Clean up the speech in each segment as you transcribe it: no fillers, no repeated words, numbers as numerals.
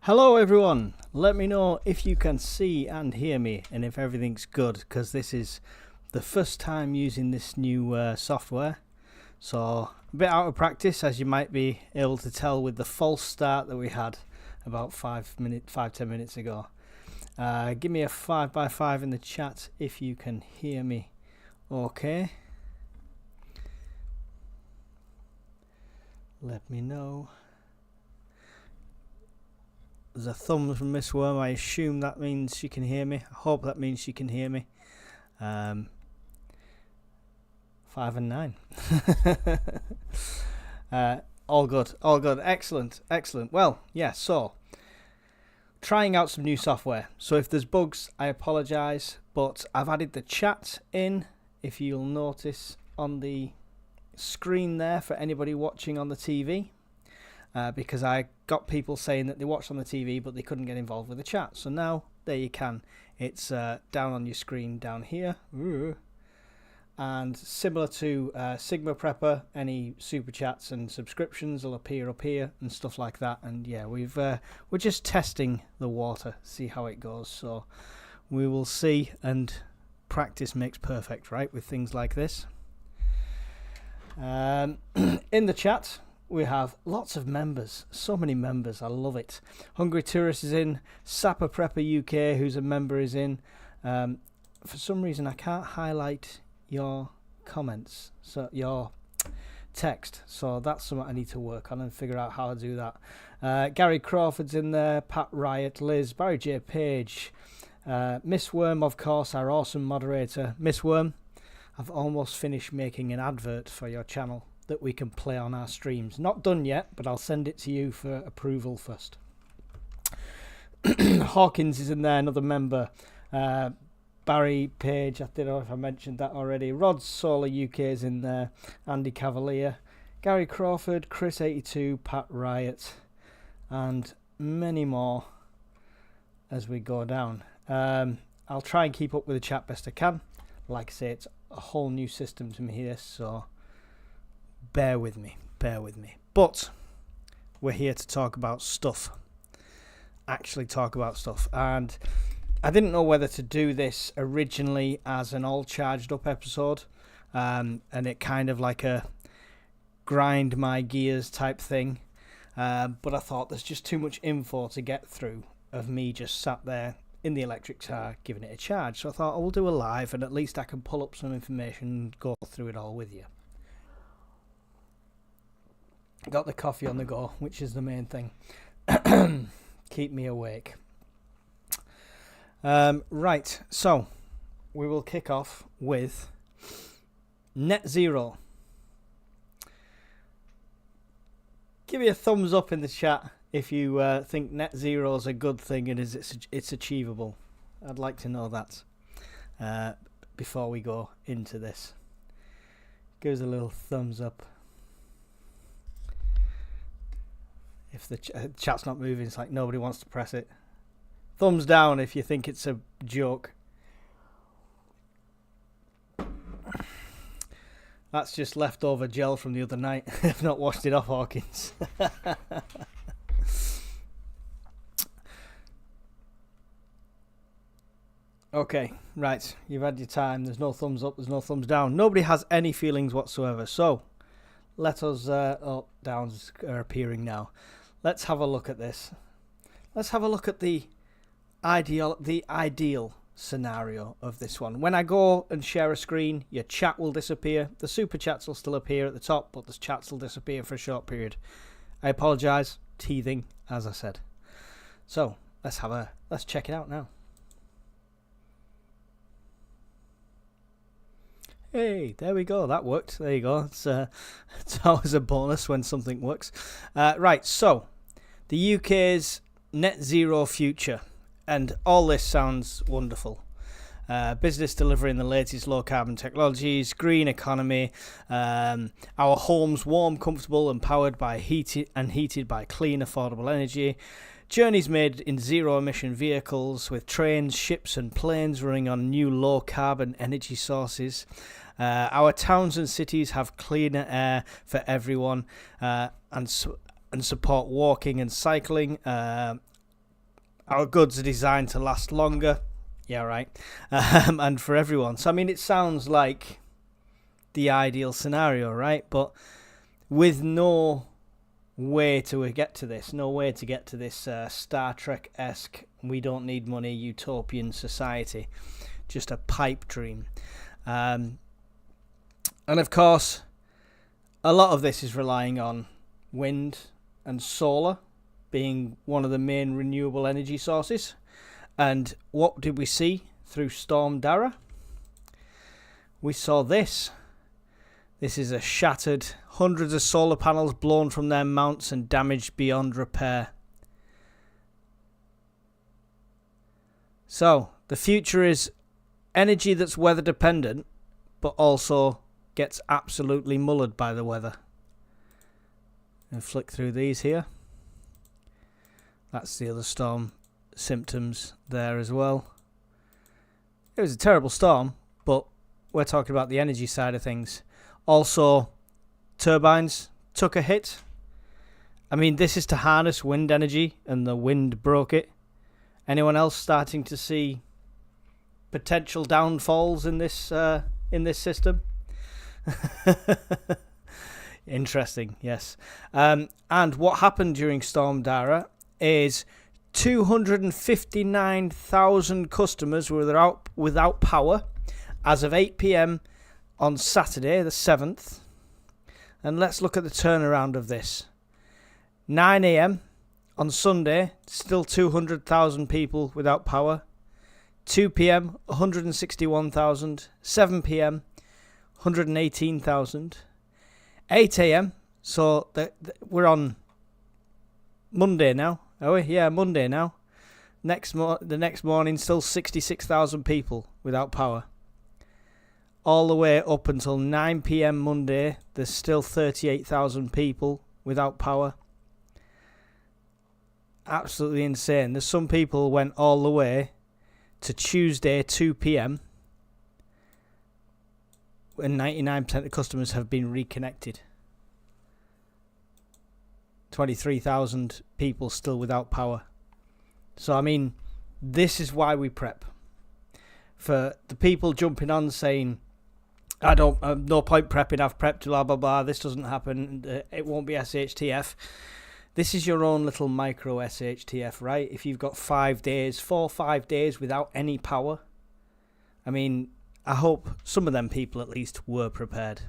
Hello everyone, let me know if you can see and hear me and if everything's good, because this is the first time using this new software, so a bit out of practice, as you might be able to tell with the false start that we had about 5-10 minutes ago. Give me a 5x5 in the chat if you can hear me okay. Let me know. There's a thumbs from Miss Worm. I assume that means she can hear me. I hope that means she can hear me. 5 and 9. All good. All good. Excellent. Excellent. Well, yeah, so trying out some new software. So if there's bugs, I apologise. But I've added the chat in, if you'll notice on the screen there for anybody watching on the TV. Because I got people saying that they watched on the TV but they couldn't get involved with the chat. So now, there you can. It's down on your screen down here. Ooh. And similar to Sigma Prepper, any super chats and subscriptions will appear up here and stuff like that. And yeah, we're just testing the water, see how it goes. So we will see, and practice makes perfect, right, with things like this. In the chat, we have lots of members, so many members, I love it. Hungry Tourist is in, Sapper Prepper UK, who's a member, is in. For some reason I can't highlight your comments, so your text, so that's something I need to work on and figure out how to do that. Gary Crawford's in there, Pat Riot, Liz, Barry J. Page, Miss Worm, of course, our awesome moderator. Miss Worm, I've almost finished making an advert for your channel that we can play on our streams. Not done yet, but I'll send it to you for approval first. Hawkins is in there, another member. Barry Page, I don't know if I mentioned that already. Rod Solar UK is in there. Andy Cavalier, Gary Crawford, Chris82, Pat Riot, and many more as we go down. I'll try and keep up with the chat best I can. Like I say, it's a whole new system to me here, so bear with me. But we're here to talk about stuff. Actually talk about stuff. And I didn't know whether to do this originally as an all charged up episode, and it kind of like a grind my gears type thing. But I thought there's just too much info to get through of me just sat there in the electric car giving it a charge. So I thought I will do a live, and at least I can pull up some information and go through it all with you. Got the coffee on the go, which is the main thing. Keep me awake. Right, so we will kick off with net zero. Give me a thumbs up in the chat if you think net zero is a good thing and it's achievable. I'd like to know that before we go into this. Give us a little thumbs up. If the chat's not moving, it's like nobody wants to press it. Thumbs down if you think it's a joke. That's just leftover gel from the other night. I've not washed it off, Hawkins. Okay, right. You've had your time. There's no thumbs up. There's no thumbs down. Nobody has any feelings whatsoever. So let us... oh, downs are appearing now. Let's have a look at this. Let's have a look at the ideal scenario of this one. When I go and share a screen, your chat will disappear. The super chats will still appear at the top, but the chats will disappear for a short period. I apologise. Teething, as I said. So let's check it out now. Hey, there we go. That worked. There you go. It's always a bonus when something works. Right, so the UK's net zero future. And all this sounds wonderful. Business delivering the latest low carbon technologies, green economy, our homes warm, comfortable and powered by heated by clean, affordable energy. Journeys made in zero emission vehicles with trains, ships and planes running on new low carbon energy sources. Our towns and cities have cleaner air for everyone and support walking and cycling. our goods are designed to last longer. Yeah, right. And for everyone. So, I mean, it sounds like the ideal scenario, right? But with no way to get to this, Star Trek-esque, we don't need money, utopian society. Just a pipe dream. And of course, a lot of this is relying on wind and solar being one of the main renewable energy sources. And what did we see through Storm Dara? We saw this. This is a shattered, hundreds of solar panels blown from their mounts and damaged beyond repair. So, the future is energy that's weather dependent, but also gets absolutely mullered by the weather. And flick through these here. That's the other storm symptoms there as well. It was a terrible storm, but we're talking about the energy side of things. Also, turbines took a hit. I mean, this is to harness wind energy, and the wind broke it. Anyone else starting to see potential downfalls in this system? Interesting, yes. And what happened during Storm Dara is 259,000 customers were without power as of 8 p.m. on Saturday, the 7th. And let's look at the turnaround of this. 9 a.m. on Sunday, still 200,000 people without power. 2 p.m., 161,000. 7 p.m., 118,000. 8 a.m., so we're on Monday now. Are we? Yeah, Monday now. The next morning, still 66,000 people without power. All the way up until 9 p.m. Monday, there's still 38,000 people without power. Absolutely insane. There's some people went all the way to Tuesday, 2 p.m. and 99% of customers have been reconnected. 23,000 people still without power. So, I mean, this is why we prep. For the people jumping on saying, no point prepping, I've prepped, blah, blah, blah, this doesn't happen, it won't be SHTF. This is your own little micro SHTF, right? If you've got 5 days, 4 or 5 days without any power, I mean, I hope some of them people at least were prepared.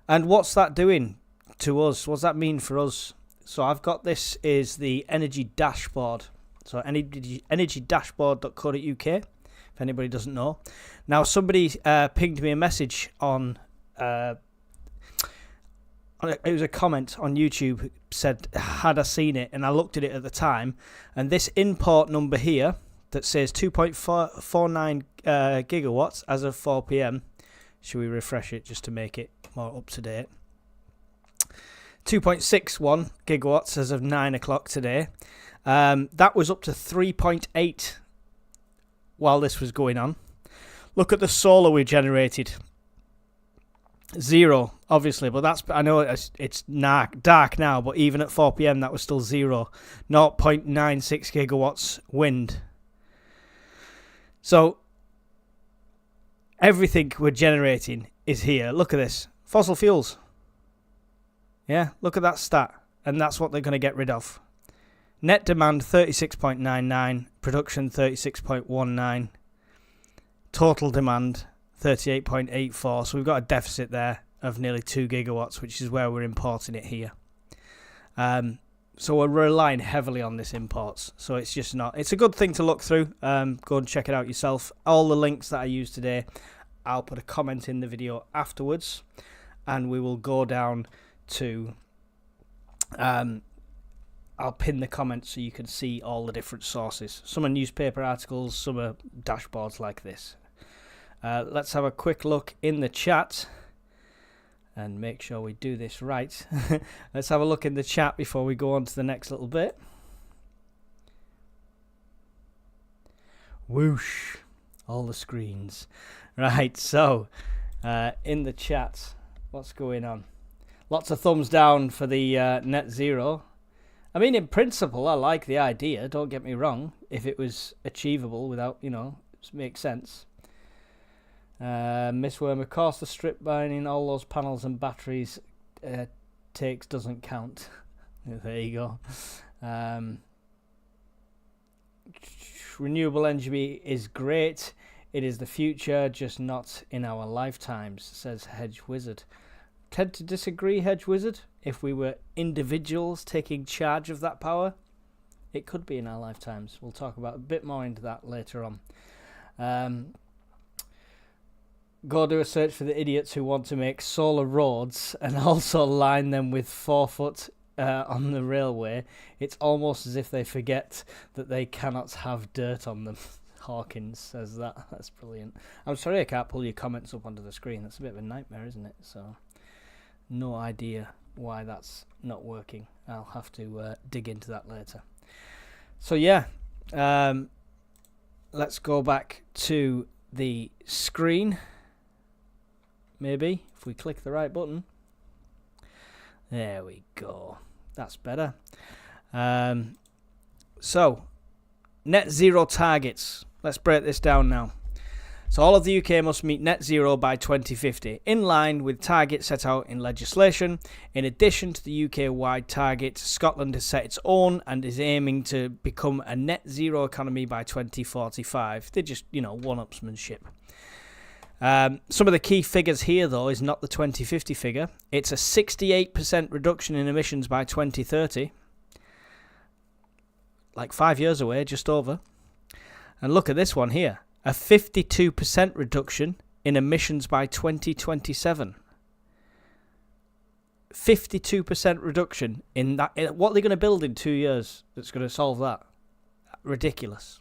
And what's that doing to us? What's that mean for us? So I've got this is the energy dashboard. So energydashboard.co.uk, if anybody doesn't know. Now somebody pinged me a message on it was a comment on YouTube, said, had I seen it? And I looked at it at the time. And this import number here that says 2.49 gigawatts as of 4 p.m. Should we refresh it just to make it more up to date? 2.61 gigawatts as of 9 o'clock today. That was up to 3.8 while this was going on. Look at the solar we generated. 0, obviously, but that's, I know it's dark now, but even at 4 p.m. that was still 0. 0.96 gigawatts wind. So everything we're generating is here. Look at this. Fossil fuels. Yeah, look at that stat. And that's what they're going to get rid of. Net demand 36.99, production 36.19, total demand 38.84. So we've got a deficit there of nearly 2 gigawatts, which is where we're importing it here. So we're relying heavily on this imports. So it's just not, it's a good thing to look through. Go and check it out yourself. All the links that I used today, I'll put a comment in the video afterwards, and we will go down to, I'll pin the comments so you can see all the different sources. Some are newspaper articles, some are dashboards like this. Let's have a quick look in the chat and make sure we do this right. Let's have a look in the chat before we go on to the next little bit. Whoosh, all the screens. Right, so in the chat, what's going on? Lots of thumbs down for the net zero. I mean, in principle, I like the idea. Don't get me wrong. If it was achievable without, it makes sense. Miss Worm, of course, the strip binding all those panels and batteries takes doesn't count. There you go. Renewable energy is great. It is the future, just not in our lifetimes, says Hedge Wizard. Tend to disagree, Hedge Wizard. If we were individuals taking charge of that power, it could be in our lifetimes. We'll talk about a bit more into that later on. Go do a search for the idiots who want to make solar roads and also line them with 4 foot on the railway. It's almost as if they forget that they cannot have dirt on them. Hawkins says that. That's brilliant. I'm sorry I can't pull your comments up onto the screen. That's a bit of a nightmare, isn't it? So, no idea why that's not working. I'll have to dig into that later. So, yeah. Let's go back to the screen. Maybe, if we click the right button. There we go. That's better. So, net zero targets. Let's break this down now. So all of the UK must meet net zero by 2050, in line with targets set out in legislation. In addition to the UK-wide target, Scotland has set its own and is aiming to become a net zero economy by 2045. They're just, one-upsmanship. Some of the key figures here, though, is not the 2050 figure. It's a 68% reduction in emissions by 2030. Like 5 years away, just over. And look at this one here. A 52% reduction in emissions by 2027. 52% reduction in that. What are they going to build in 2 years that's going to solve that? Ridiculous.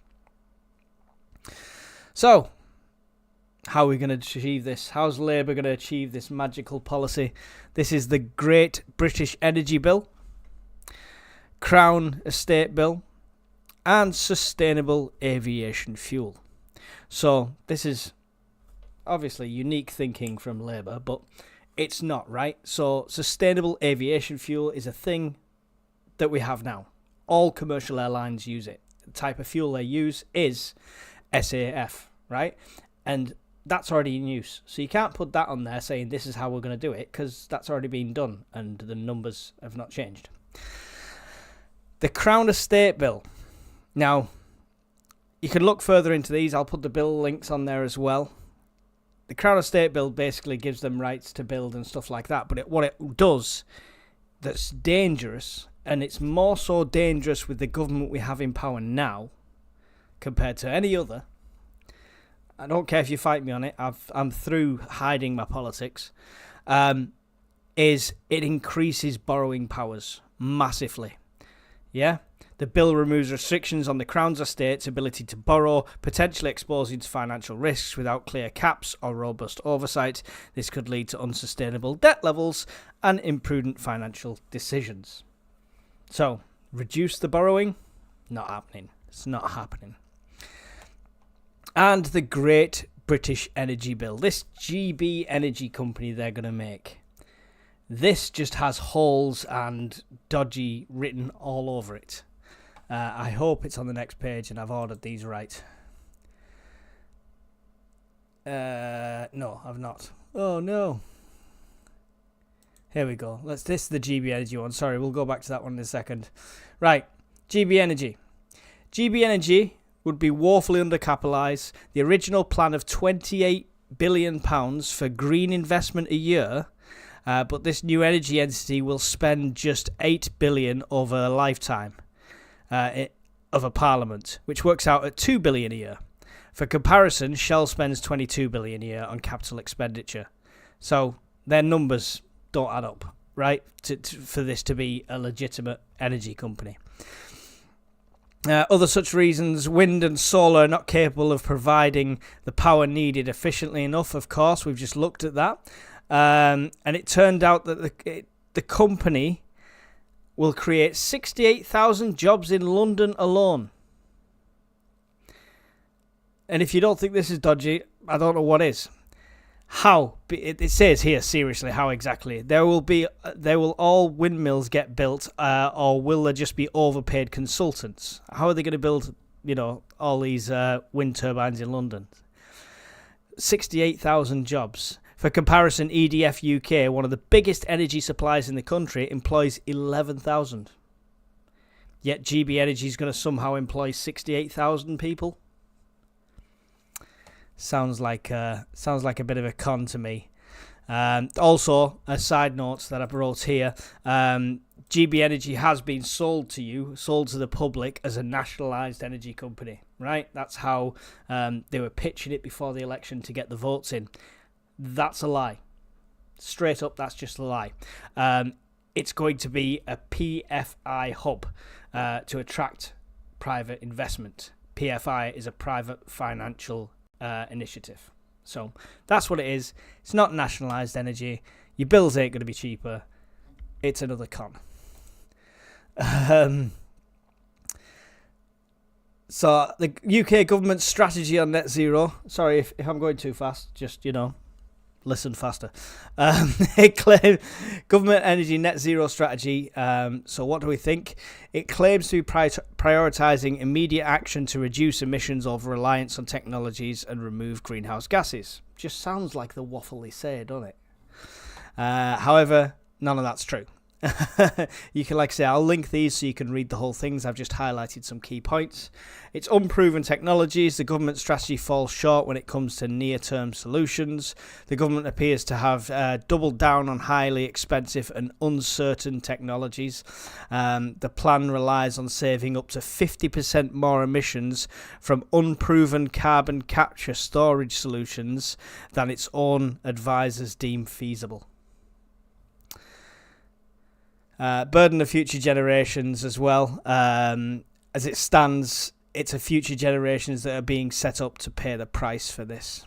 So, how are we going to achieve this? How's Labour going to achieve this magical policy? This is the Great British Energy Bill, Crown Estate Bill, and Sustainable Aviation Fuel. So this is obviously unique thinking from Labour, but it's not, right? So Sustainable Aviation Fuel is a thing that we have now. All commercial airlines use it. The type of fuel they use is SAF, right? And that's already in use. So you can't put that on there saying this is how we're going to do it, because that's already been done and the numbers have not changed. The Crown Estate Bill. Now, you can look further into these. I'll put the bill links on there as well. The Crown Estate Bill basically gives them rights to build and stuff like that. But what it does that's dangerous, and it's more so dangerous with the government we have in power now compared to any other. I don't care if you fight me on it. I'm through hiding my politics. Is it increases borrowing powers massively. Yeah? The bill removes restrictions on the Crown's estate's ability to borrow, potentially exposing to financial risks without clear caps or robust oversight. This could lead to unsustainable debt levels and imprudent financial decisions. So, reduce the borrowing? Not happening. It's not happening. And the Great British Energy Bill. This GB Energy company they're going to make. This just has holes and dodgy written all over it. I hope it's on the next page and I've ordered these right. No, I've not. Oh, no. Here we go. This is the GB Energy one. Sorry, we'll go back to that one in a second. Right, GB Energy. GB Energy would be woefully undercapitalised. The original plan of £28 billion for green investment a year, but this new energy entity will spend just £8 billion over a lifetime of a parliament, which works out at $2 billion a year. For comparison, Shell spends $22 billion a year on capital expenditure. So their numbers don't add up, right, for this to be a legitimate energy company. Other such reasons, wind and solar are not capable of providing the power needed efficiently enough, of course. We've just looked at that. And it turned out that the company will create 68,000 jobs in London alone. And if you don't think this is dodgy, I don't know what is. How? It says here, seriously, how exactly? There will all windmills get built, or will there just be overpaid consultants? How are they going to build, all these wind turbines in London? 68,000 jobs. For comparison, EDF UK, one of the biggest energy suppliers in the country, employs 11,000. Yet GB Energy is going to somehow employ 68,000 people. Sounds like a bit of a con to me. Also, a side note that I brought here, GB Energy has been sold to the public as a nationalised energy company, right? That's how they were pitching it before the election to get the votes in. That's a lie. Straight up, that's just a lie. It's going to be a PFI hub to attract private investment. PFI is a private financial initiative. So that's what it is. It's not nationalised energy. Your bills ain't going to be cheaper. It's another con. So the UK government's strategy on net zero. Sorry if I'm going too fast. Just, listen faster. It claims government energy net zero strategy. So what do we think? It claims to be prioritising immediate action to reduce emissions over reliance on technologies and remove greenhouse gases. Just sounds like the waffle they say, doesn't it? However, none of that's true. You can, like I say, I'll link these so you can read the whole things. I've just highlighted some key points. It's unproven technologies. The government strategy falls short when it comes to near-term solutions. The government appears to have doubled down on highly expensive and uncertain technologies. The plan relies on saving up to 50% more emissions from unproven carbon capture storage solutions than its own advisors deem feasible. Burden of future generations as well. As it stands, it's a future generations that are being set up to pay the price for this.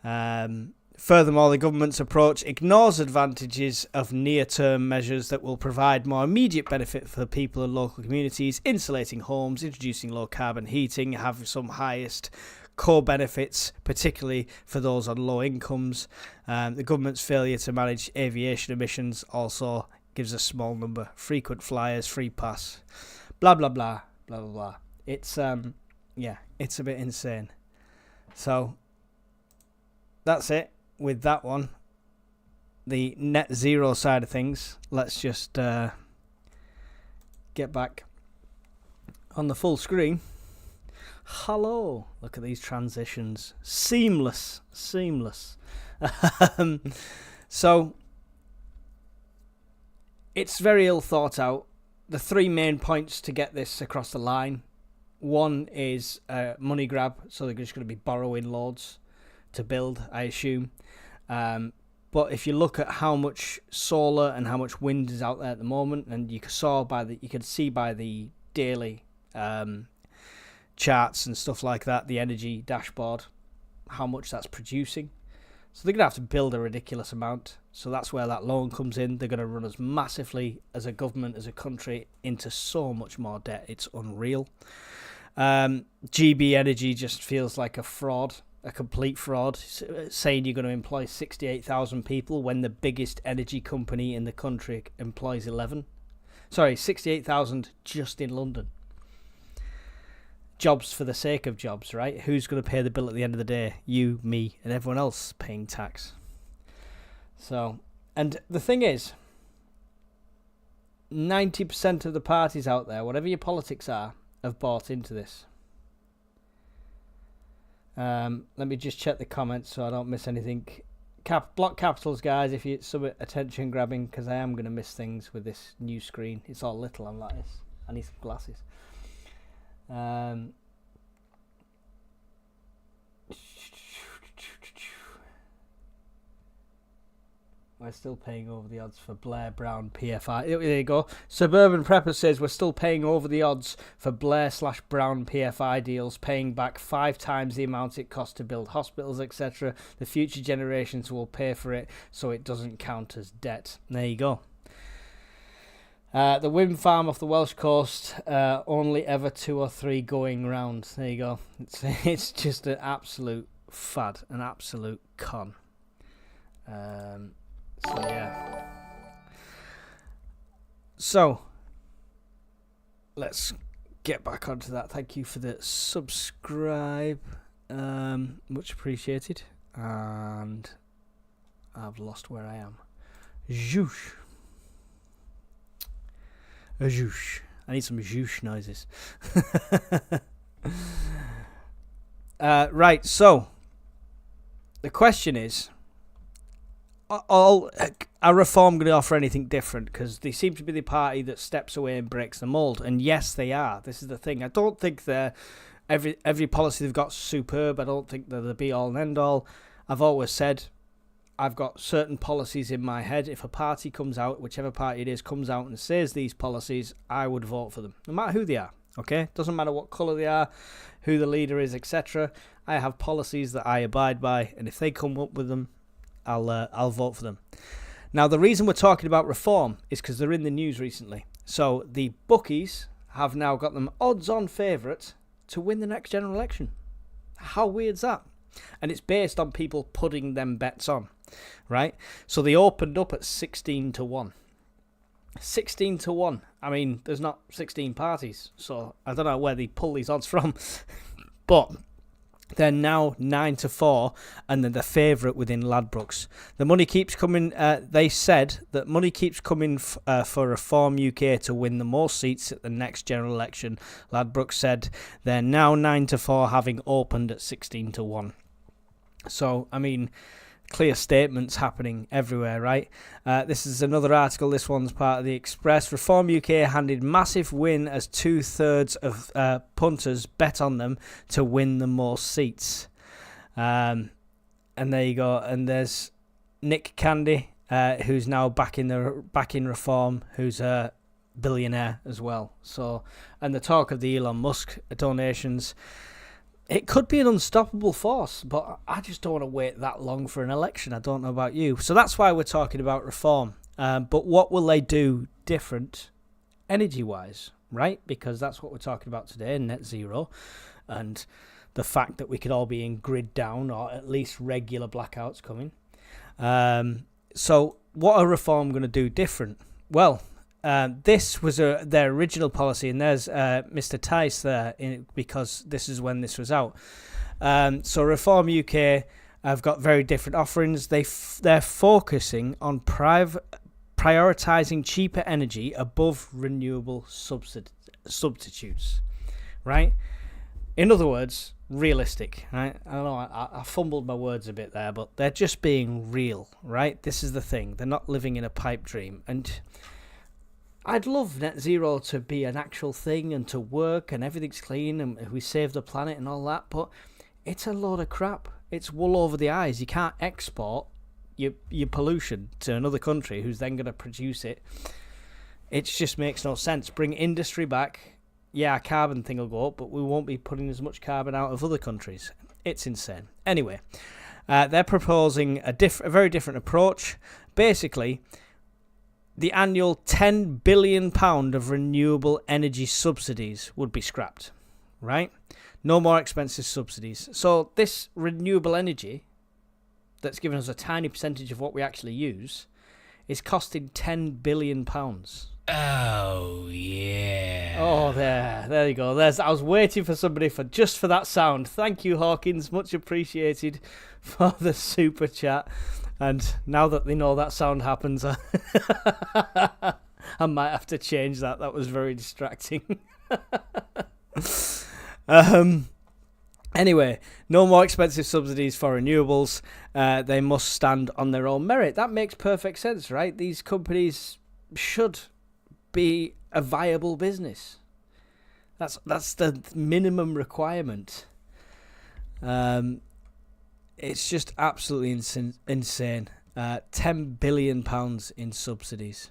Furthermore, the government's approach ignores advantages of near-term measures that will provide more immediate benefit for people and local communities, insulating homes, introducing low-carbon heating, have some highest core benefits, particularly for those on low incomes. The government's failure to manage aviation emissions also gives a small number. Frequent flyers, free pass, blah, blah, blah, blah, blah, blah. It's, it's a bit insane. So, that's it with that one. The net zero side of things. Let's just get back on the full screen. Hello. Look at these transitions. Seamless. So, it's very ill thought out. The three main points to get this across the line. One is money grab, so they're just going to be borrowing loads to build, I assume. But if you look at how much solar and how much wind is out there at the moment, and you could see by the daily charts and stuff like that, the energy dashboard, how much that's producing. So they're going to have to build a ridiculous amount. So that's where that loan comes in. They're going to run us massively as a government, as a country, into so much more debt. It's unreal. GB Energy just feels like a fraud, a complete fraud, saying you're going to employ 68,000 people when the biggest energy company in the country employs 68,000 just in London. Jobs for the sake of jobs, right? Who's going to pay the bill at the end of the day? You, me, and everyone else paying tax. So, and the thing is, 90% of the parties out there, whatever your politics are, have bought into this. Let me just check the comments so I don't miss anything. Block capitals, guys, if it's some attention grabbing, because I am going to miss things with this new screen. It's all little. I'm like this. I need some glasses. We're still paying over the odds for Blair Brown PFI. There you go. Suburban Prepper says we're still paying over the odds for Blair/Brown PFI deals, paying back 5 times the amount it costs to build hospitals, etc. The future generations will pay for it, so it doesn't count as debt. There you go. The wind farm off the Welsh coast, only ever 2 or 3 going round. There you go. It's just an absolute fad, an absolute con. So yeah. So let's get back onto that. Thank you for the subscribe. Much appreciated. And I've lost where I am. Zhoosh. A zhoosh. I need some zhoosh noises. Right, so the question is, are Reform going to offer anything different? Because they seem to be the party that steps away and breaks the mould. And yes, they are. This is the thing. I don't think they're every policy they've got superb. I don't think they're the be-all and end-all. I've always said I've got certain policies in my head. If a party comes out, whichever party it is, comes out and says these policies, I would vote for them, no matter who they are. Okay? Doesn't matter what colour they are, who the leader is, etc. I have policies that I abide by, and if they come up with them, I'll vote for them. Now, the reason we're talking about Reform is because they're in the news recently. So the bookies have now got them odds-on favourite to win the next general election. How weird's that? And it's based on people putting them bets on, right? So they opened up at 16 to 1. 16 to 1. I mean, there's not 16 parties, so I don't know where they pull these odds from. But they're now 9 to 4, and they're the favourite within Ladbrokes. The money keeps coming. They said that money keeps coming for Reform UK to win the most seats at the next general election. Ladbrokes said they're now 9 to 4, having opened at 16 to 1. So, I mean, clear statements happening everywhere, right? This is another article. This one's part of the Express. Reform UK handed massive win as 2/3 of punters bet on them to win the most seats. And there you go. And there's Nick Candy, who's now back in Reform, who's a billionaire as well. So, and the talk of the Elon Musk donations. It could be an unstoppable force, but I just don't want to wait that long for an election. I don't know about you. So that's why we're talking about Reform. But what will they do different energy-wise, right? Because that's what we're talking about today, net zero, and the fact that we could all be in grid down or at least regular blackouts coming. So what are Reform going to do different? Well, this was their original policy, and there's Mr. Tice there because this is when this was out. So Reform UK have got very different offerings. They're focusing on prioritising cheaper energy above renewable substitutes, right? In other words, realistic, right? I don't know, I fumbled my words a bit there, but they're just being real, right? This is the thing. They're not living in a pipe dream, and I'd love net zero to be an actual thing and to work and everything's clean and we save the planet and all that, but it's a load of crap. It's wool over the eyes. You can't export your pollution to another country who's then going to produce it. It just makes no sense. Bring industry back. Yeah, our carbon thing will go up, but we won't be putting as much carbon out of other countries. It's insane. Anyway, they're proposing a very different approach. Basically, the annual £10 billion of renewable energy subsidies would be scrapped, right? No more expensive subsidies. So this renewable energy that's given us a tiny percentage of what we actually use is costing £10 billion. Oh, yeah. Oh, there you go. I was waiting for somebody for that sound. Thank you, Hawkins. Much appreciated for the super chat. And now that they know that sound happens, I might have to change that. That was very distracting. Anyway, no more expensive subsidies for renewables. They must stand on their own merit. That makes perfect sense, right? These companies should be a viable business. That's the minimum requirement. It's just absolutely insane. £10 billion in subsidies.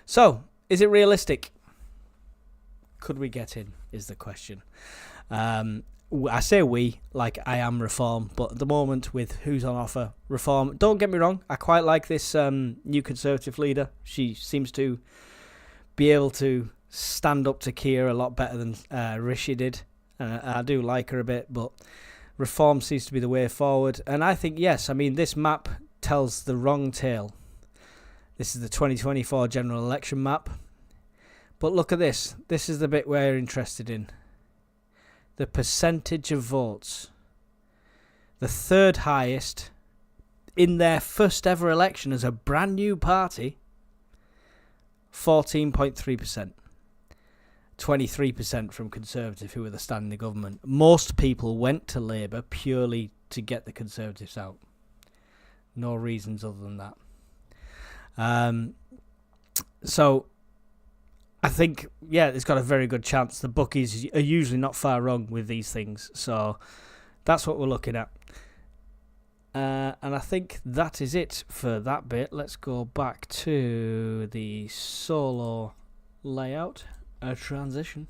So, is it realistic? Could we get in, is the question. I say we, like I am Reform, but at the moment with who's on offer, Reform. Don't get me wrong, I quite like this new Conservative leader. She seems to be able to stand up to Keir a lot better than Rishi did. I do like her a bit, but reform seems to be the way forward. And I think, yes, I mean, this map tells the wrong tale. This is the 2024 general election map. But look at this. This is the bit we're interested in. The percentage of votes. The third highest in their first ever election as a brand new party. 14.3%. 23% from Conservative, who were the standing government. Most people went to Labour purely to get the Conservatives out. No reasons other than that. So I think, yeah, it's got a very good chance. The bookies are usually not far wrong with these things. So that's what we're looking at. And I think that is it for that bit. Let's go back to the solo layout. A transition.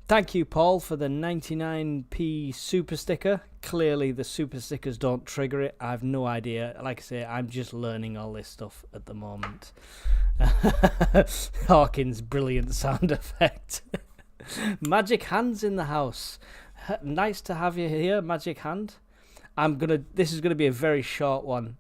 Thank you, Paul, for the 99p super sticker. Clearly, the super stickers don't trigger it. I have no idea. Like I say, I'm just learning all this stuff at the moment. Hawkins' brilliant sound effect. Magic Hand's in the house. Nice to have you here, Magic Hand. This is gonna be a very short one,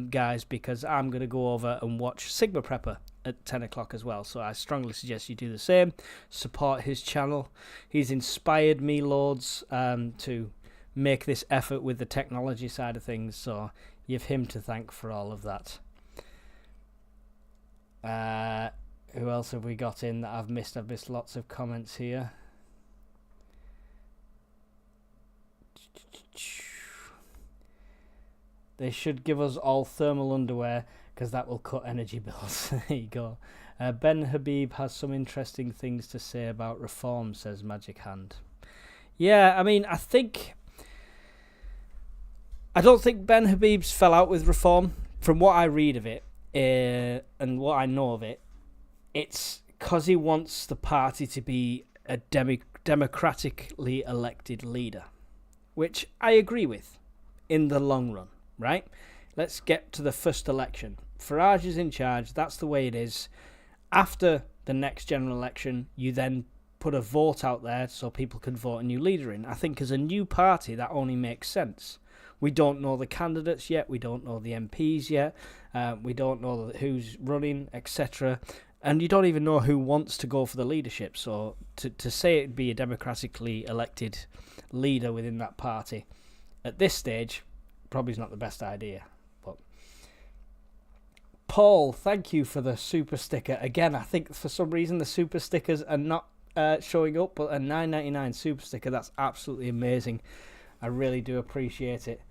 guys, because I'm gonna go over and watch Sigma Prepper at 10 o'clock as well. So I strongly suggest you do the same. Support his channel. He's inspired me loads to make this effort with the technology side of things. So you have him to thank for all of that. Who else have we got in that I've missed? I've missed lots of comments here. They should give us all thermal underwear because that will cut energy bills. There you go. Ben Habib has some interesting things to say about reform, says Magic Hand. Yeah, I mean, I don't think Ben Habib's fell out with reform. From what I read of it and what I know of it, it's because he wants the party to be a democratically elected leader, which I agree with in the long run. Right? Let's get to the first election. Farage is in charge. That's the way it is. After the next general election, you then put a vote out there so people can vote a new leader in. I think as a new party, that only makes sense. We don't know the candidates yet. We don't know the MPs yet. We don't know who's running, etc. And you don't even know who wants to go for the leadership. So to say it'd be a democratically elected leader within that party at this stage probably is not the best idea. But Paul, thank you for the super sticker again. I think for some reason the super stickers are not showing up, but a $9.99 super sticker, that's absolutely amazing. I really do appreciate it.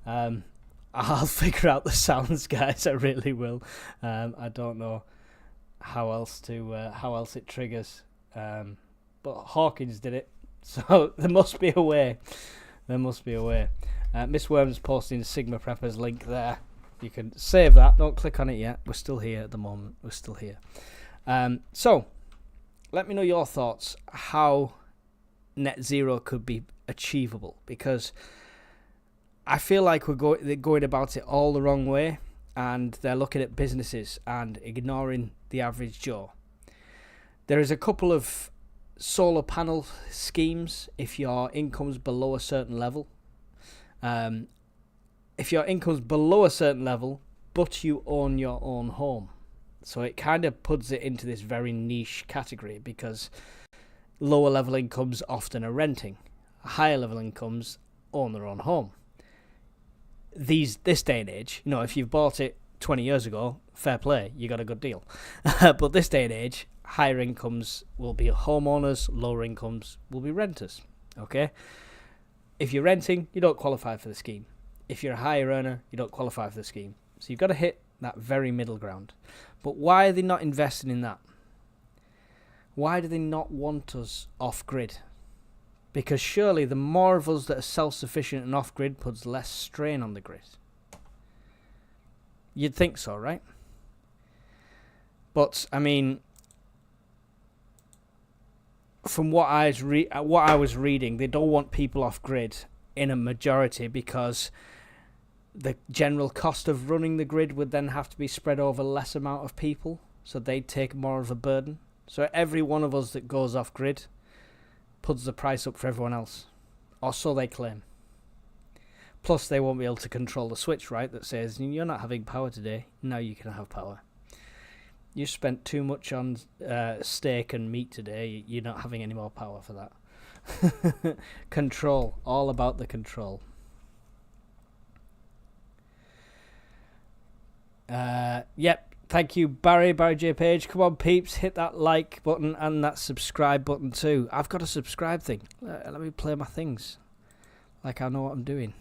I'll figure out the sounds, guys. I really will. I don't know how else it triggers, but Hawkins did it, so there must be a way. Miss Worm's posting Sigma Prepper's link there. You can save that. Don't click on it yet. We're still here at the moment. We're still here. So, let me know your thoughts. How net zero could be achievable, because I feel like they're going about it all the wrong way, and they're looking at businesses and ignoring the average Joe. There is a couple of solar panel schemes if your income's below a certain level. If your income's below a certain level, but you own your own home. So it kind of puts it into this very niche category, because lower level incomes often are renting. Higher level incomes own their own home. This day and age, if you've bought it 20 years ago, fair play, you got a good deal. But this day and age, higher incomes will be homeowners, lower incomes will be renters. Okay? If you're renting, you don't qualify for the scheme. If you're a higher earner, you don't qualify for the scheme. So you've got to hit that very middle ground. But why are they not investing in that? Why do they not want us off-grid? Because surely the more of us that are self-sufficient and off-grid puts less strain on the grid. You'd think so, right? But, I mean, from what I was reading, they don't want people off-grid in a majority, because the general cost of running the grid would then have to be spread over less amount of people, so they'd take more of a burden. So every one of us that goes off-grid puts the price up for everyone else. Or so they claim. Plus, they won't be able to control the switch, right, that says, you're not having power today, now you can have power. You spent too much on steak and meat today, you're not having any more power for that. Control, all about the control. Yep, thank you, Barry J. Page. Come on, peeps, hit that like button and that subscribe button too. I've got a subscribe thing. Let me play my things. Like I know what I'm doing.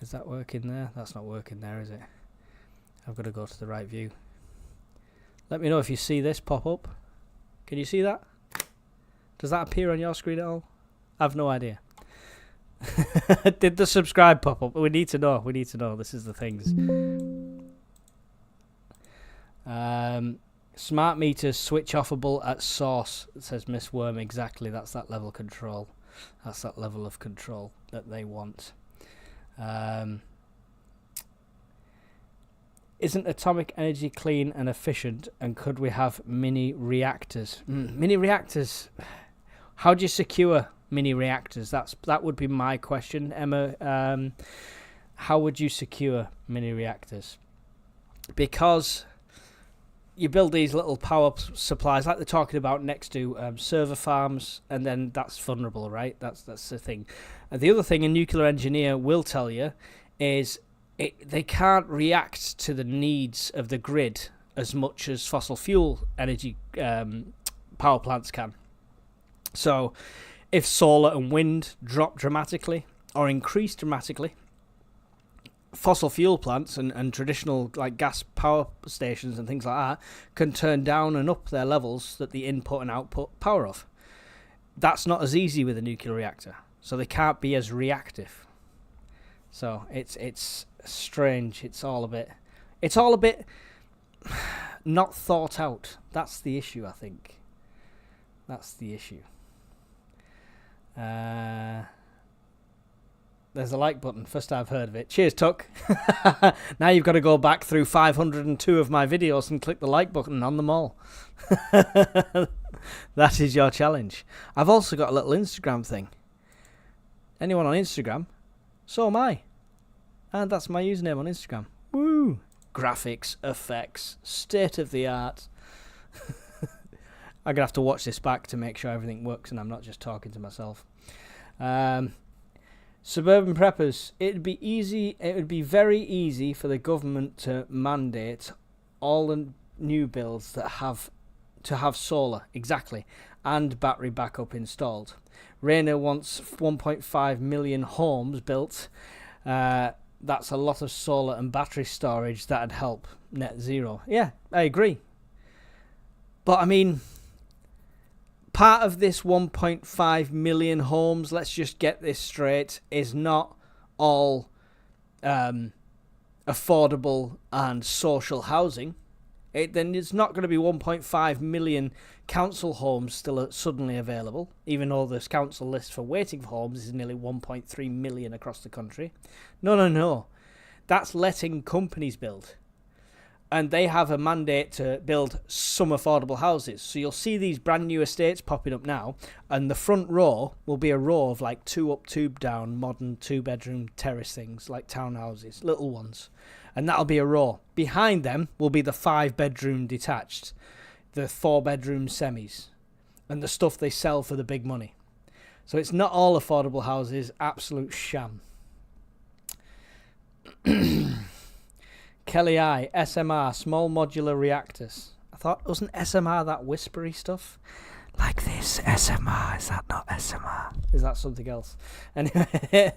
Is that working there? That's not working there, is it? I've got to go to the right view. Let me know if you see this pop up. Can you see that? Does that appear on your screen at all? I've no idea. Did the subscribe pop up? We need to know. We need to know. This is the things. Smart meters switch offable at source, says Miss Worm. Exactly. That's that level of control. That's that level of control that they want. Isn't atomic energy clean and efficient, and could we have mini reactors? Mini reactors. How do you secure mini reactors? That would be my question, Emma. How would you secure mini reactors? Because you build these little power supplies like they're talking about next to server farms, and then that's vulnerable, right? That's the thing. And the other thing a nuclear engineer will tell you is they can't react to the needs of the grid as much as fossil fuel energy power plants can. So if solar and wind drop dramatically or increase dramatically, fossil fuel plants and traditional like gas power stations and things like that can turn down and up their levels that the input and output power of. That's not as easy with a nuclear reactor, so they can't be as reactive. So it's strange. It's all a bit not thought out. That's the issue, I think. That's the issue. There's a like button. First I've heard of it. Cheers, Tuck. Now you've got to go back through 502 of my videos and click the like button on them all. That is your challenge. I've also got a little Instagram thing. Anyone on Instagram? So am I. And that's my username on Instagram. Woo! Graphics, effects, state of the art. I'm going to have to watch this back to make sure everything works and I'm not just talking to myself. Suburban preppers. It would be very easy for the government to mandate all the new builds that have solar, exactly, and battery backup installed. Rayner wants 1.5 million homes built. That's a lot of solar and battery storage. That'd help net zero. Yeah, I agree. But I mean, part of this 1.5 million homes, let's just get this straight, is not all affordable and social housing. Then it's not going to be 1.5 million council homes still suddenly available, even though this council list for waiting for homes is nearly 1.3 million across the country. No. That's letting companies build. And they have a mandate to build some affordable houses. So you'll see these brand new estates popping up now, and the front row will be a row of like 2 up, 2 down, modern 2-bedroom terrace things, like townhouses, little ones. And that'll be a row. Behind them will be the 5-bedroom detached, the 4-bedroom semis, and the stuff they sell for the big money. So it's not all affordable houses, absolute sham. Kelly I, SMR, small modular reactors. I thought, wasn't SMR that whispery stuff? Like this, SMR, is that not SMR? Is that something else? Anyway,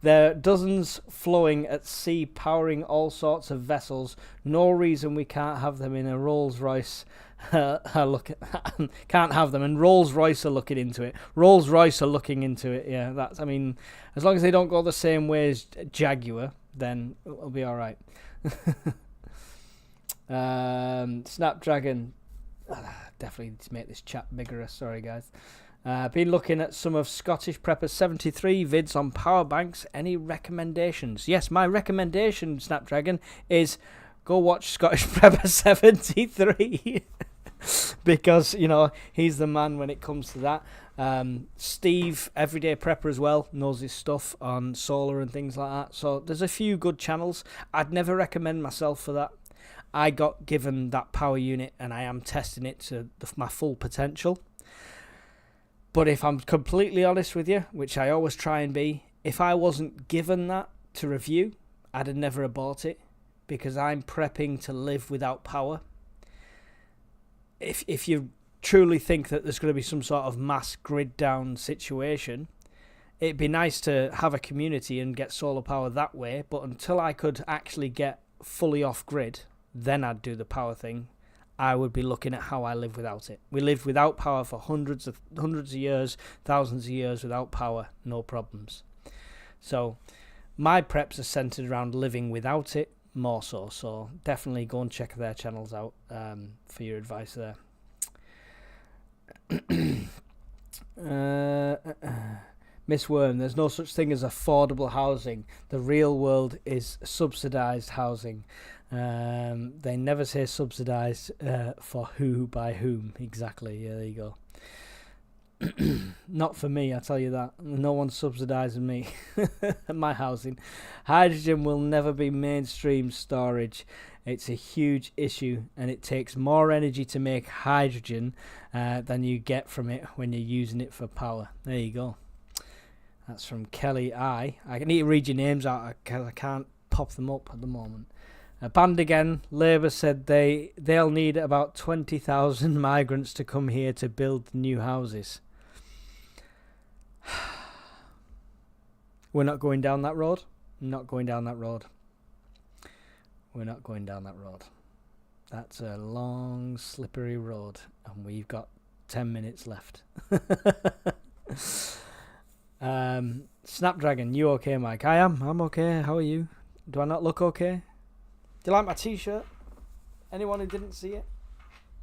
there are dozens flowing at sea, powering all sorts of vessels. No reason we can't have them in a Rolls-Royce. Can't have them, and Rolls-Royce are looking into it. Rolls-Royce are looking into it, yeah. That's, I mean, as long as they don't go the same way as Jaguar, then it'll be all right. Snapdragon. Definitely need to make this chat bigger. Sorry, guys. Been looking at some of Scottish Prepper 73 vids on power banks. Any recommendations? Yes, my recommendation, Snapdragon, is go watch Scottish Prepper 73 because, you know, he's the man when it comes to that. Steve, Everyday Prepper as well, knows his stuff on solar and things like that. So there's a few good channels. I'd never recommend myself for that. I got given that power unit and I am testing it to my full potential. But if I'm completely honest with you, which I always try and be, if I wasn't given that to review, I'd have never bought it, because I'm prepping to live without power. If you truly think that there's going to be some sort of mass grid down situation, it'd be nice to have a community and get solar power that way. But until I could actually get fully off grid, then I'd do the power thing. I would be looking at how I live without it. We lived without power for hundreds of years, thousands of years without power, no problems. So my preps are centered around living without it more so. So definitely go and check their channels out for your advice there. Miss Worm, there's no such thing as affordable housing. The real world is subsidised housing. They never say subsidised for who by whom exactly. Yeah, there you go. Not for me, I tell you that. No one's subsidising me. My housing. Hydrogen will never be mainstream storage. It's a huge issue, and it takes more energy to make hydrogen than you get from it when you're using it for power. There you go. That's from Kelly I need to read your names out because I can't pop them up at the moment. Banned again. Labour said they'll need about 20,000 migrants to come here to build new houses. We're not going down that road. Not going down that road. We're not going down that road. That's a long, slippery road, and we've got 10 minutes left. Snapdragon, you okay, Mike? I'm okay. How are you? Do I not look okay? Do you like my t-shirt? Anyone who didn't see it?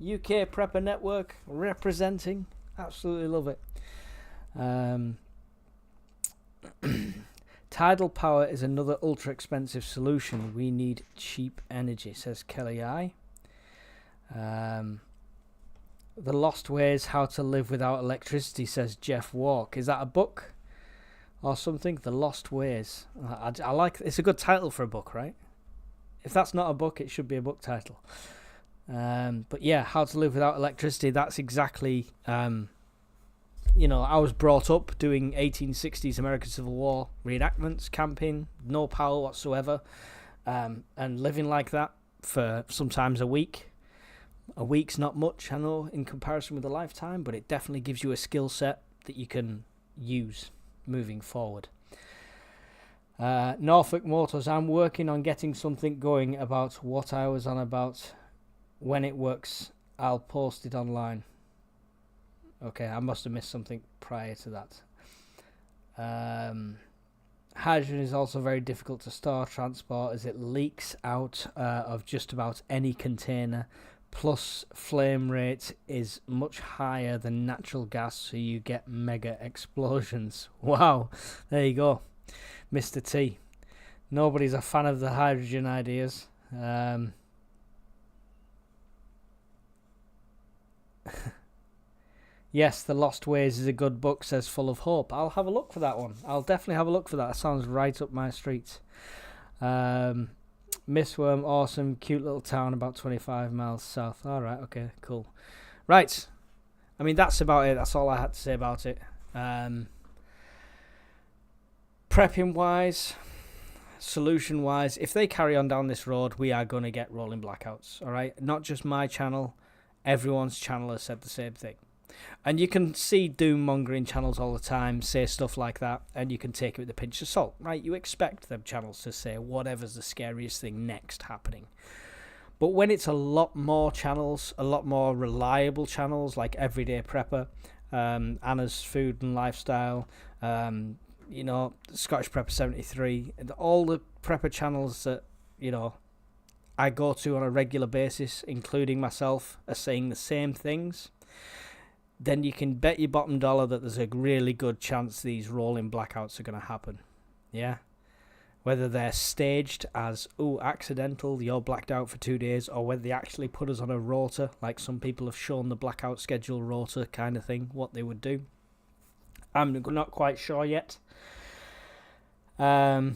UK Prepper Network representing. Absolutely love it. Tidal power is another ultra expensive solution. We need cheap energy, says Kelly I. The Lost Ways, How to Live Without Electricity, says Jeff Walk. Is that a book or something? The Lost Ways. I like. It's a good title for a book, right? If that's not a book, it should be a book title. But yeah, How to Live Without Electricity. That's exactly. I was brought up doing 1860s American Civil War reenactments, camping, no power whatsoever, and living like that for sometimes a week. A week's not much, I know, in comparison with a lifetime, but it definitely gives you a skill set that you can use moving forward. Norfolk Motors, I'm working on getting something going about what I was on about. When it works, I'll post it online. Okay, I must have missed something prior to that. Hydrogen is also very difficult to store, transport, as it leaks out of just about any container. Plus, flame rate is much higher than natural gas, so you get mega explosions. Wow, there you go, Mr. T. Nobody's a fan of the hydrogen ideas. Yes, The Lost Ways is a good book, says Full of Hope. I'll have a look for that one. I'll definitely have a look for that. That sounds right up my street. Mistworm, awesome, cute little town about 25 miles south. All right, okay, cool. Right. I mean, that's about it. That's all I had to say about it. Prepping-wise, solution-wise, if they carry on down this road, we are going to get rolling blackouts, all right? Not just my channel. Everyone's channel has said the same thing. And you can see doom-mongering channels all the time say stuff like that, and you can take it with a pinch of salt, right? You expect them channels to say whatever's the scariest thing next happening. But when it's a lot more channels, a lot more reliable channels like Everyday Prepper, Anna's Food and Lifestyle, Scottish Prepper 73, and all the prepper channels that, I go to on a regular basis, including myself, are saying the same things, then you can bet your bottom dollar that there's a really good chance these rolling blackouts are going to happen. Yeah? Whether they're staged as, accidental, you're blacked out for 2 days, or whether they actually put us on a rota, like some people have shown the blackout schedule rota kind of thing, what they would do. I'm not quite sure yet. Part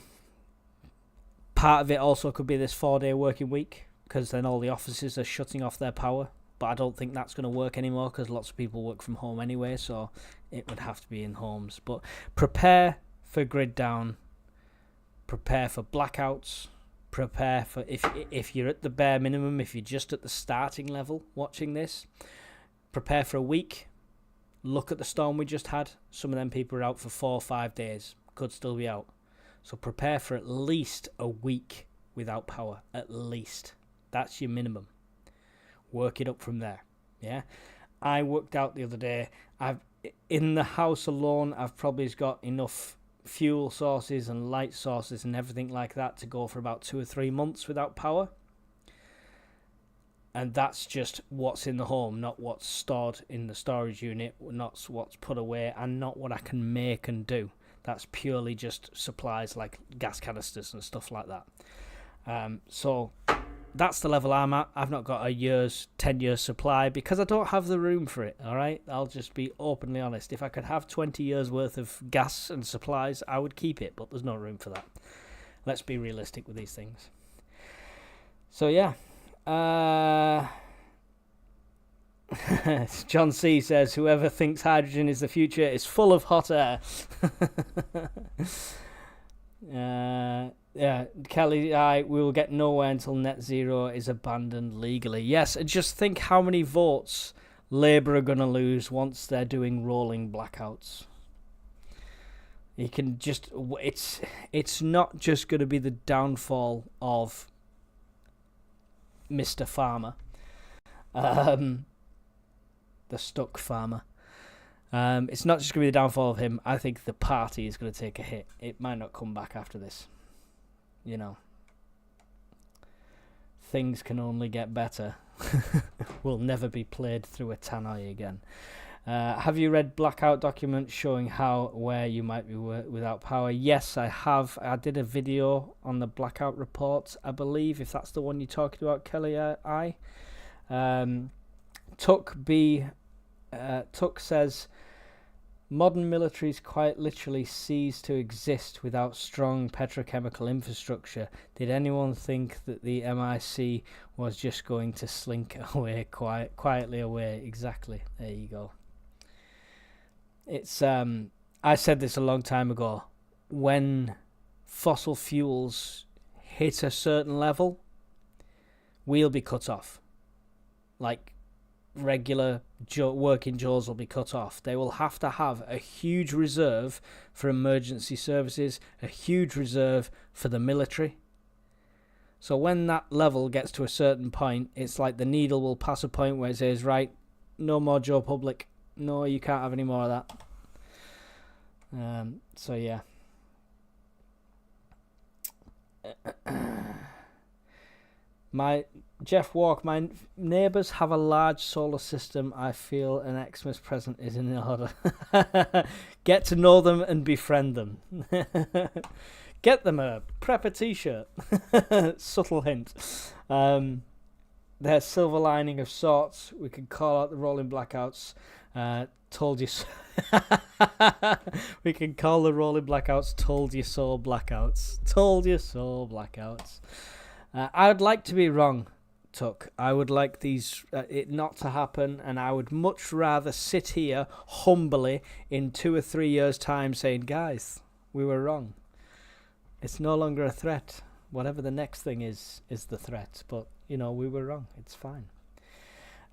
of it also could be this 4-day working week, because then all the offices are shutting off their power. But I don't think that's going to work anymore, because lots of people work from home anyway, so it would have to be in homes. But prepare for grid down. Prepare for blackouts. Prepare for, if you're at the bare minimum, if you're just at the starting level watching this, prepare for a week. Look at the storm we just had. Some of them people are out for 4 or 5 days. Could still be out. So prepare for at least a week without power. At least. That's your minimum. Work it up from there. Yeah. I worked out the other day. In the house alone, I've probably got enough fuel sources and light sources and everything like that to go for about 2 or 3 months without power. And that's just what's in the home, not what's stored in the storage unit, not what's put away, and not what I can make and do. That's purely just supplies like gas canisters and stuff like that. So that's the level I'm at. I've not got a 10 years supply because I don't have the room for it, all right? I'll just be openly honest. If I could have 20 years worth of gas and supplies, I would keep it, but there's no room for that. Let's be realistic with these things. So, yeah. John C says, whoever thinks hydrogen is the future is full of hot air. Yeah, Kelly, we will get nowhere until net zero is abandoned legally. Yes, and just think how many votes Labour are going to lose once they're doing rolling blackouts. You can just, it's not just going to be the downfall of Mr. Farmer, the stuck farmer. It's not just going to be the downfall of him. I think the party is going to take a hit. It might not come back after this. You know, things can only get better. Will never be played through a tannoy again. Have you read blackout documents showing where you might be without power? Yes, I have. I did a video on the blackout reports, I believe, if that's the one you're talking about, Kelly. Tuck says, modern militaries quite literally cease to exist without strong petrochemical infrastructure. Did anyone think that the MIC was just going to slink away quietly away? Exactly. There you go. It's I said this a long time ago. When fossil fuels hit a certain level, we'll be cut off. Like regular working Joes will be cut off. They will have to have a huge reserve for emergency services, a huge reserve for the military. So when that level gets to a certain point, it's like the needle will pass a point where it says, right, no more Joe Public. No, you can't have any more of that. So yeah. Jeff Walk, my neighbours have a large solar system. I feel an Xmas present is in order. Get to know them and befriend them. Get them a prepper t-shirt. Subtle hint. There's silver lining of sorts. We can call out the rolling blackouts. Told you so. We can call the rolling blackouts told you so blackouts. Told you so blackouts. I would like to be wrong, Tuck. I would like it not to happen, and I would much rather sit here humbly in 2 or 3 years' time saying, guys, we were wrong. It's no longer a threat. Whatever the next thing is the threat. But, we were wrong. It's fine.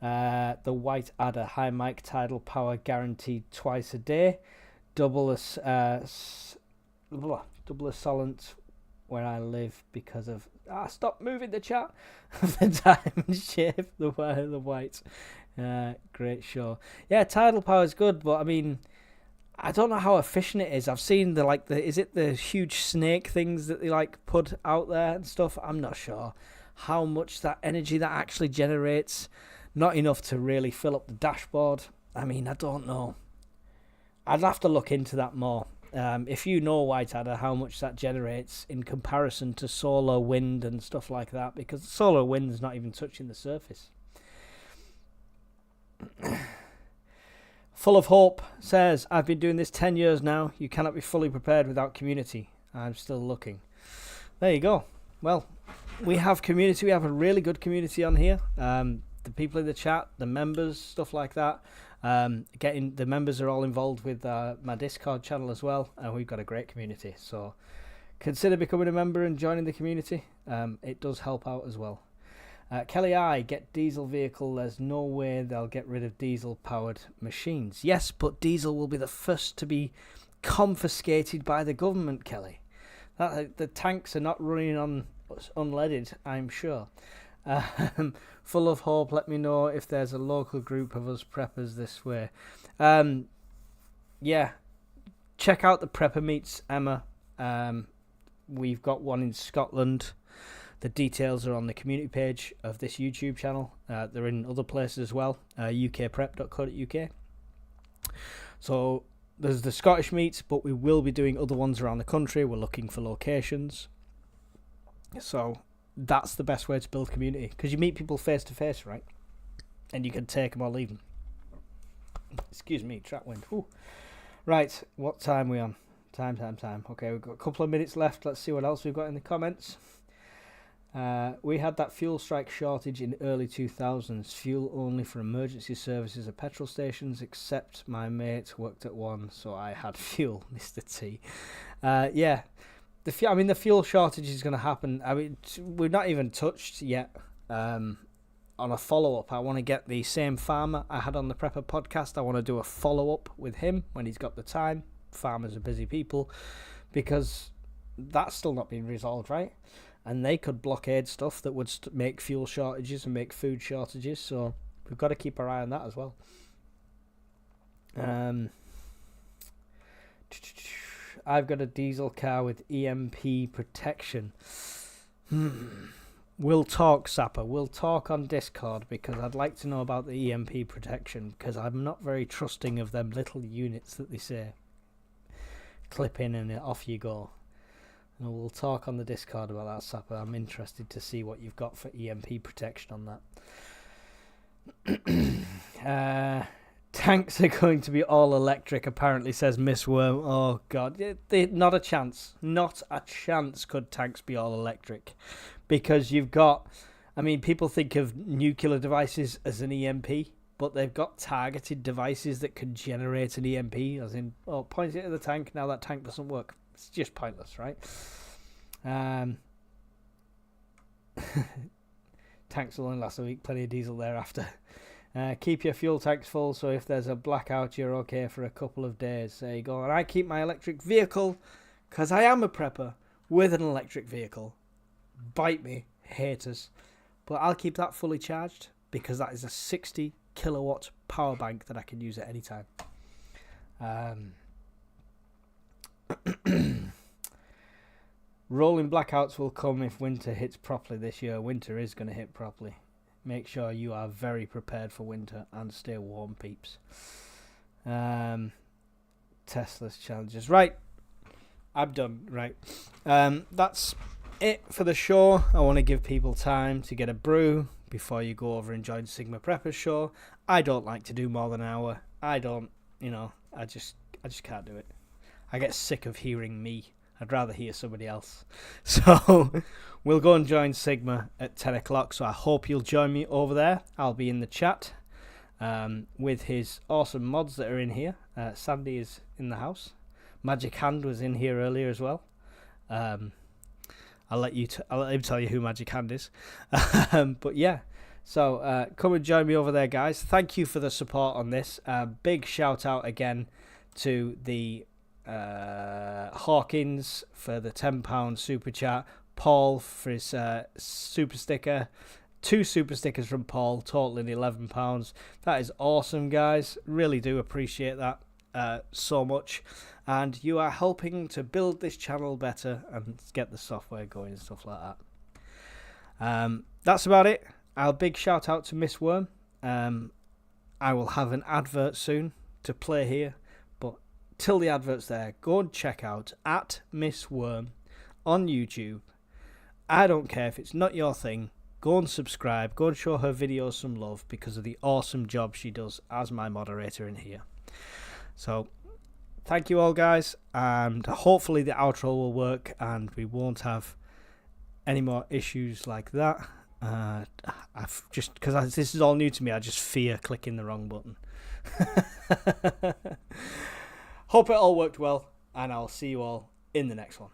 The White Adder, high mic tidal power guaranteed twice a day. Double assault where I live because of stop moving the chat. The diamond shape, the white. Great show. Yeah, tidal power is good, but I mean, I don't know how efficient it is. I've seen is it the huge snake things that they put out there and stuff? I'm not sure how much that energy that actually generates. Not enough to really fill up the dashboard. I mean, I don't know. I'd have to look into that more. If you know, White Adder, how much that generates in comparison to solar, wind and stuff like that, because solar wind is not even touching the surface. Full of Hope says, I've been doing this 10 years now. You cannot be fully prepared without community. I'm still looking. There you go. Well, we have community. We have a really good community on here. The people in the chat, the members, stuff like that. The members are all involved with my Discord channel as well. And we've got a great community. So consider becoming a member and joining the community. It does help out as well. Kelly I, get diesel vehicle. There's no way they'll get rid of diesel-powered machines. Yes, but diesel will be the first to be confiscated by the government, Kelly. The tanks are not running on unleaded, I'm sure. Full of Hope, let me know if there's a local group of us preppers this way. Yeah, check out the Prepper Meets, Emma. We've got one in Scotland. The details are on the community page of this YouTube channel. They're in other places as well, ukprep.co.uk. So there's the Scottish meets, but we will be doing other ones around the country. We're looking for locations. So that's the best way to build community, because you meet people face to face, right? And you can take them or leave them. Excuse me, track wind. Ooh. Right, what time are we on? Time. Okay, we've got a couple of minutes left. Let's see what else we've got in the comments. We had that fuel strike shortage in early 2000s. Fuel only for emergency services at petrol stations, except my mate worked at one, so I had fuel, Mr. T. Yeah, the fuel shortage is going to happen. I mean, we've not even touched yet on a follow-up. I want to get the same farmer I had on the Prepper podcast. I want to do a follow-up with him when he's got the time. Farmers are busy people, because that's still not been resolved, right? And they could blockade stuff that would make fuel shortages and make food shortages. So we've got to keep our eye on that as well. I've got a diesel car with EMP protection. We'll talk, Sapper. We'll talk on Discord, because I'd like to know about the EMP protection, because I'm not very trusting of them little units that they say. Clip in and off you go. And we'll talk on the Discord about that, Sapper. I'm interested to see what you've got for EMP protection on that. Tanks are going to be all electric, apparently, says Miss Worm. Oh, God. Not a chance. Not a chance could tanks be all electric. Because you've got... I mean, people think of nuclear devices as an EMP, but they've got targeted devices that can generate an EMP, as in, point it at the tank, now that tank doesn't work. It's just pointless, right? Tanks will only last a week, plenty of diesel thereafter. Keep your fuel tanks full, so if there's a blackout, you're okay for a couple of days. There you go. And I keep my electric vehicle, because I am a prepper with an electric vehicle. Bite me, haters. But I'll keep that fully charged, because that is a 60 kilowatt power bank that I can use at any time. Rolling blackouts will come if winter hits properly this year. Winter is going to hit properly. Make sure you are very prepared for winter and stay warm, peeps. Tesla's challenges. Right. I'm done. Right. That's it for the show. I want to give people time to get a brew before you go over and join Sigma Prepper's show. I don't like to do more than an hour. I just can't do it. I get sick of hearing me. I'd rather hear somebody else. So we'll go and join Sigma at 10 o'clock. So I hope you'll join me over there. I'll be in the chat with his awesome mods that are in here. Sandy is in the house. Magic Hand was in here earlier as well. I'll let him tell you who Magic Hand is. But yeah, so come and join me over there, guys. Thank you for the support on this. Big shout out again to the Hawkins for the £10 super chat, Paul for his super sticker, 2 super stickers from Paul, totaling £11. That is awesome, guys. Really do appreciate that so much, and you are helping to build this channel better and get the software going and stuff like that. That's about it. Our big shout out to Miss Worm. I will have an advert soon to play here, but till the advert's there, go and check out at Miss Worm on YouTube. I don't care if it's not your thing. Go and subscribe. Go and show her videos some love because of the awesome job she does as my moderator in here. So thank you all, guys, and hopefully the outro will work and we won't have any more issues like that. I've just, because this is all new to me, I just fear clicking the wrong button. Hope it all worked well, and I'll see you all in the next one.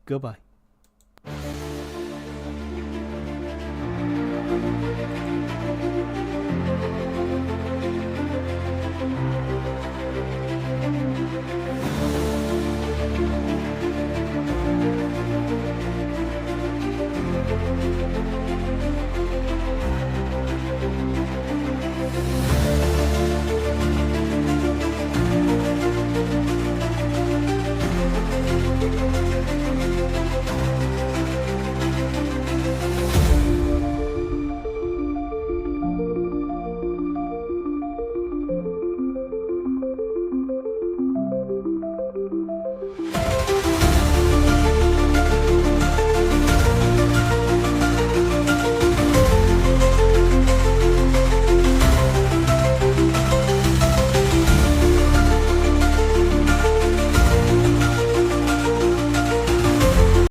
Goodbye.